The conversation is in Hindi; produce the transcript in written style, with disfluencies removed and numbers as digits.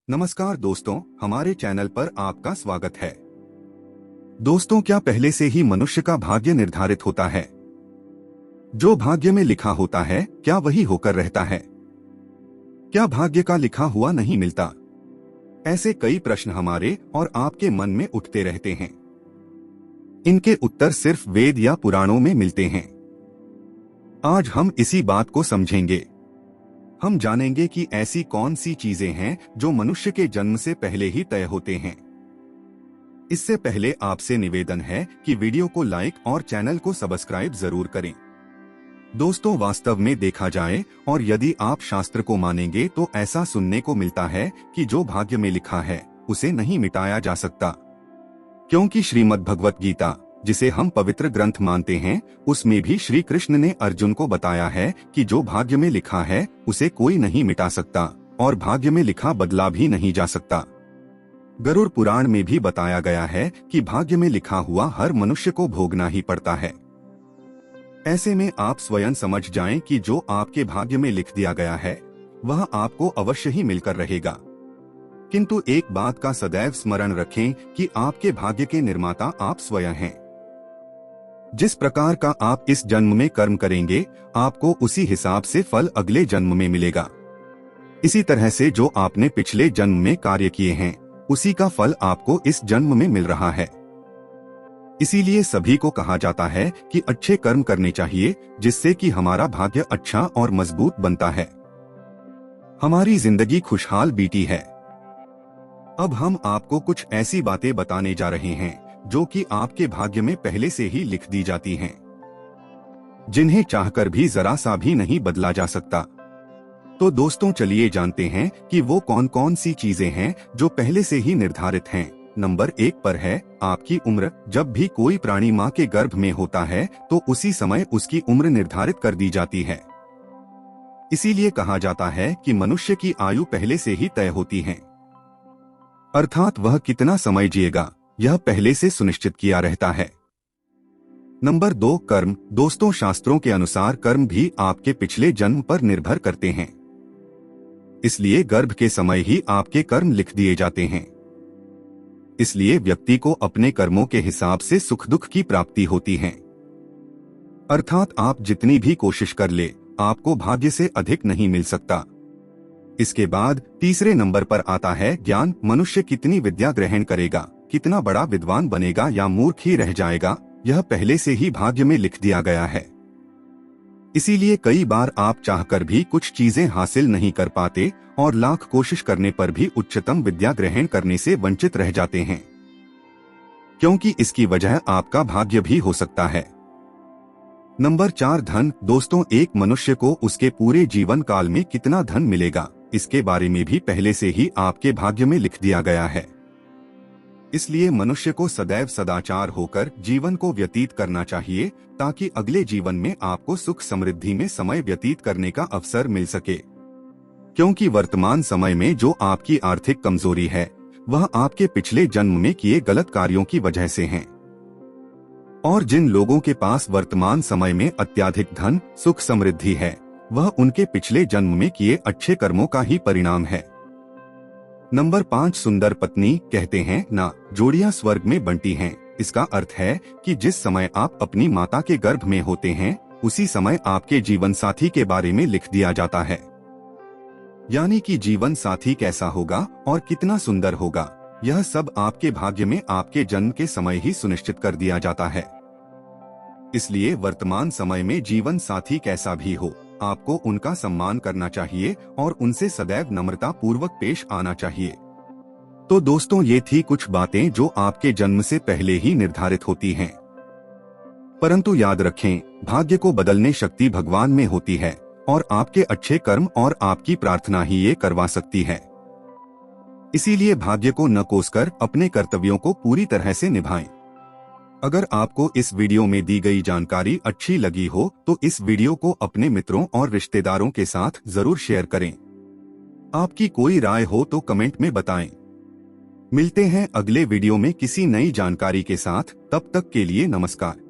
नमस्कार दोस्तों, हमारे चैनल पर आपका स्वागत है। दोस्तों, क्या पहले से ही मनुष्य का भाग्य निर्धारित होता है? जो भाग्य में लिखा होता है, क्या वही होकर रहता है? क्या भाग्य का लिखा हुआ नहीं मिलता? ऐसे कई प्रश्न हमारे और आपके मन में उठते रहते हैं। इनके उत्तर सिर्फ वेद या पुराणों में मिलते हैं। आज हम इसी बात को समझेंगे। हम जानेंगे कि ऐसी कौन सी चीजें हैं जो मनुष्य के जन्म से पहले ही तय होते हैं। इससे पहले आपसे निवेदन है कि वीडियो को लाइक और चैनल को सब्सक्राइब जरूर करें। दोस्तों, वास्तव में देखा जाए और यदि आप शास्त्र को मानेंगे तो ऐसा सुनने को मिलता है कि जो भाग्य में लिखा है उसे नहीं मिटाया जा सकता, क्योंकि श्रीमद् भगवत गीता, जिसे हम पवित्र ग्रंथ मानते हैं, उसमें भी श्री कृष्ण ने अर्जुन को बताया है कि जो भाग्य में लिखा है उसे कोई नहीं मिटा सकता और भाग्य में लिखा बदला भी नहीं जा सकता। गरुड़ पुराण में भी बताया गया है कि भाग्य में लिखा हुआ हर मनुष्य को भोगना ही पड़ता है। ऐसे में आप स्वयं समझ जाएं कि जो आपके भाग्य में लिख दिया गया है वह आपको अवश्य ही मिलकर रहेगा। किंतु एक बात का सदैव स्मरण रखें कि आपके भाग्य के निर्माता आप स्वयं हैं। जिस प्रकार का आप इस जन्म में कर्म करेंगे, आपको उसी हिसाब से फल अगले जन्म में मिलेगा। इसी तरह से जो आपने पिछले जन्म में कार्य किए हैं, उसी का फल आपको इस जन्म में मिल रहा है। इसीलिए सभी को कहा जाता है कि अच्छे कर्म करने चाहिए, जिससे कि हमारा भाग्य अच्छा और मजबूत बनता है, हमारी जिंदगी खुशहाल बीती है। अब हम आपको कुछ ऐसी बातें बताने जा रहे हैं जो कि आपके भाग्य में पहले से ही लिख दी जाती हैं, जिन्हें चाहकर भी जरा सा भी नहीं बदला जा सकता। तो दोस्तों, चलिए जानते हैं कि वो कौन कौन सी चीजें हैं जो पहले से ही निर्धारित हैं। नंबर 1 पर है आपकी उम्र। जब भी कोई प्राणी माँ के गर्भ में होता है तो उसी समय उसकी उम्र निर्धारित कर दी जाती है। इसीलिए कहा जाता है कि मनुष्य की आयु पहले से ही तय होती है, अर्थात वह कितना समय जिएगा यह पहले से सुनिश्चित किया रहता है। नंबर 2, कर्म। दोस्तों, शास्त्रों के अनुसार कर्म भी आपके पिछले जन्म पर निर्भर करते हैं, इसलिए गर्भ के समय ही आपके कर्म लिख दिए जाते हैं। इसलिए व्यक्ति को अपने कर्मों के हिसाब से सुख दुख की प्राप्ति होती है, अर्थात आप जितनी भी कोशिश कर ले, आपको भाग्य से अधिक नहीं मिल सकता। इसके बाद तीसरे नंबर पर आता है ज्ञान। मनुष्य कितनी विद्या ग्रहण करेगा, कितना बड़ा विद्वान बनेगा या मूर्ख ही रह जाएगा, यह पहले से ही भाग्य में लिख दिया गया है। इसीलिए कई बार आप चाहकर भी कुछ चीजें हासिल नहीं कर पाते और लाख कोशिश करने पर भी उच्चतम विद्या ग्रहण करने से वंचित रह जाते हैं, क्योंकि इसकी वजह आपका भाग्य भी हो सकता है। नंबर 4, धन। दोस्तों, एक मनुष्य को उसके पूरे जीवन काल में कितना धन मिलेगा, इसके बारे में भी पहले से ही आपके भाग्य में लिख दिया गया है। इसलिए मनुष्य को सदैव सदाचार होकर जीवन को व्यतीत करना चाहिए, ताकि अगले जीवन में आपको सुख समृद्धि में समय व्यतीत करने का अवसर मिल सके। क्योंकि वर्तमान समय में जो आपकी आर्थिक कमजोरी है वह आपके पिछले जन्म में किए गलत कार्यों की वजह से है। और जिन लोगों के पास वर्तमान समय में अत्यधिक धन सुख समृद्धि है, वह उनके पिछले जन्म में किए अच्छे कर्मों का ही परिणाम है। नंबर 5, सुंदर पत्नी। कहते हैं ना, जोड़ियां स्वर्ग में बंटी हैं। इसका अर्थ है कि जिस समय आप अपनी माता के गर्भ में होते हैं, उसी समय आपके जीवन साथी के बारे में लिख दिया जाता है। यानी कि जीवन साथी कैसा होगा और कितना सुंदर होगा, यह सब आपके भाग्य में आपके जन्म के समय ही सुनिश्चित कर दिया जाता है। इसलिए वर्तमान समय में जीवन साथी कैसा भी हो, आपको उनका सम्मान करना चाहिए और उनसे सदैव नम्रता पूर्वक पेश आना चाहिए। तो दोस्तों, ये थी कुछ बातें जो आपके जन्म से पहले ही निर्धारित होती हैं। परंतु याद रखें, भाग्य को बदलने शक्ति भगवान में होती है और आपके अच्छे कर्म और आपकी प्रार्थना ही ये करवा सकती है। इसीलिए भाग्य को न कोसकर अपने कर्तव्यों को पूरी तरह से निभाएं। अगर आपको इस वीडियो में दी गई जानकारी अच्छी लगी हो तो इस वीडियो को अपने मित्रों और रिश्तेदारों के साथ जरूर शेयर करें। आपकी कोई राय हो तो कमेंट में बताएं। मिलते हैं अगले वीडियो में किसी नई जानकारी के साथ। तब तक के लिए नमस्कार।